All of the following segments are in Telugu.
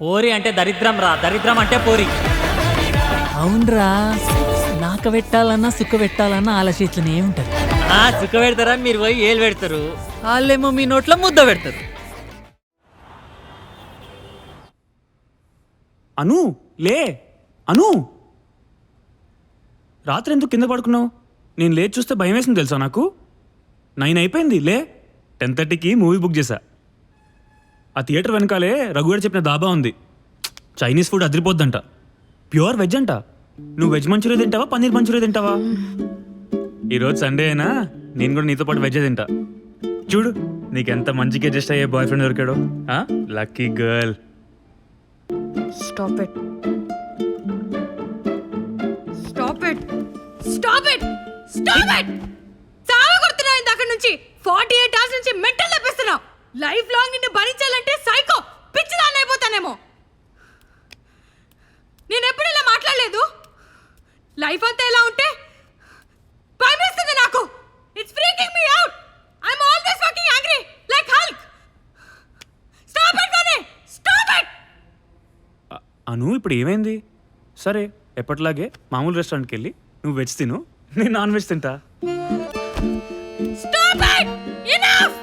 పోరి అంటే దరిద్రం రా, దరిద్రం అంటే పోరి. అవునరా, నాక పెట్టాలన్నా సుఖ పెట్టాలన్నా ఆలోచించనే ఉంటది. సుఖ పెడతారని మీరు పోయి ఏలు పెడతారు, వాళ్ళేమో మీ నోట్లో ముద్ద పెడతారు. అను లే, అను రాత్రి ఎందుకు కింద పడుకున్నావు? నేను లేచి చూస్తే భయం వేసింది తెలుసా నాకు. 9 అయిపోయింది, లే. 10:30కి మూవీ బుక్ చేశా. ఆ థియేటర్ వెనకాలే రఘుగారు చెప్పిన దాబా ఉంది. చైనీస్ ఫుడ్ అదిరిపోద్దంట, ప్యూర్ వెజ్ అంట. నువ్వు వెజ్ మంచూరియా తింటావా, పన్నీర్ మంచూరియా తింటావా? ఈరోజు సండే అయినా నేను కూడా నీతో పాటు వెజ్ తింటా. చూడు నీకెంత మంచిగా అడ్జస్ట్ అయ్యే బాయ్ ఫ్రెండ్ దొరికాడు. Lucky girl. Stop it. Stop it. Stop it. Stop it. చాలా కొడుతున్నావు ఇందాక నుంచి. 48 hours నుంచి మెంటల్ లేపిస్తున్నావు. లైఫ్ లాంగ్ నిన్ను భరించాలంటే సైకో పిచ్చిదాన్ని అయిపోతానేమో. నేను ఎప్పుడు ఇలా మాట్లాడలేదు. లైఫ్ అంతా ఎలా ఉంటే భయమేస్తుంది నాకు. It's freaking me out. I'm always fucking angry like Hulk. Stop it గోనే. Stop it. అను ఇప్పుడు ఏమైంది? సరే ఎప్పటిలాగే మామూలు రెస్టారెంట్కి వెళ్ళి నువ్వు వెజ్ తిను, నేను నాన్ వెజ్ తింటా. Stop it! Enough!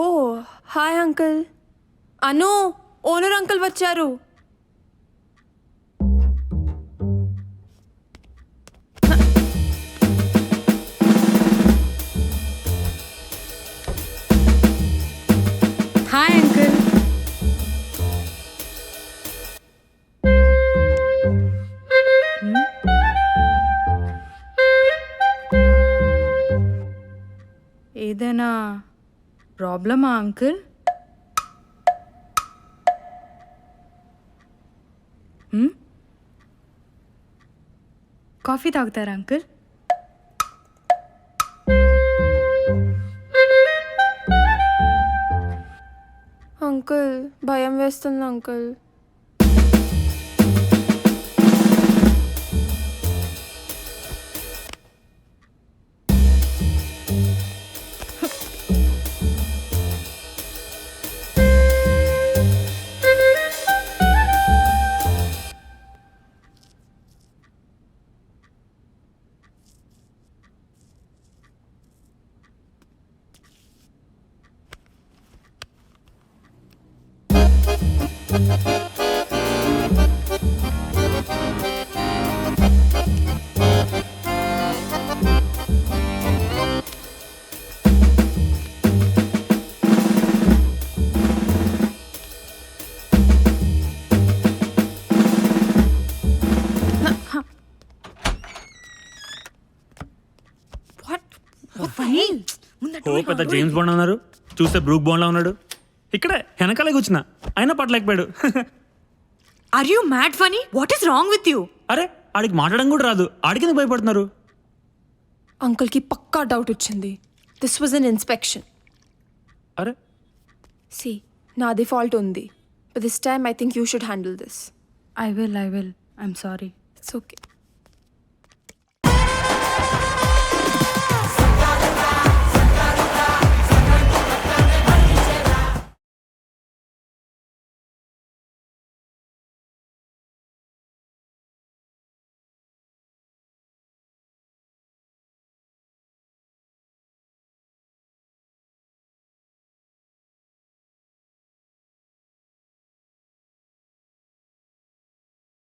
Oh hi uncle. Anu, owner uncle వచ్చారు. Hi uncle. ఏదైనా ప్రాబ్లమా అంకుల్? కాఫీ తాగుతారా అంకుల్? అంకుల్ భయం వేస్తుంది అంకుల్. ఓ పెద్ద జేమ్స్ బాండ్ అన్నారు, చూస్తే బ్రూక్ బాండ్లా ఉన్నాడు. ఇక్కడే వెనకాలే కూర్చున్నా, అయినా పట్టలేకపోయాడు. Are you mad funny? What is wrong with you? అరే ఆడికి మాట్లాడడం కూడా రాదు, ఆడికి భయపడుతున్నారు. అంకుల్కి పక్కా డౌట్ వచ్చింది. This was an inspection. అరే సి, నాది ఫాల్ట్ ఉంది. But this time I think you should handle this. I will. I'm sorry. It's okay.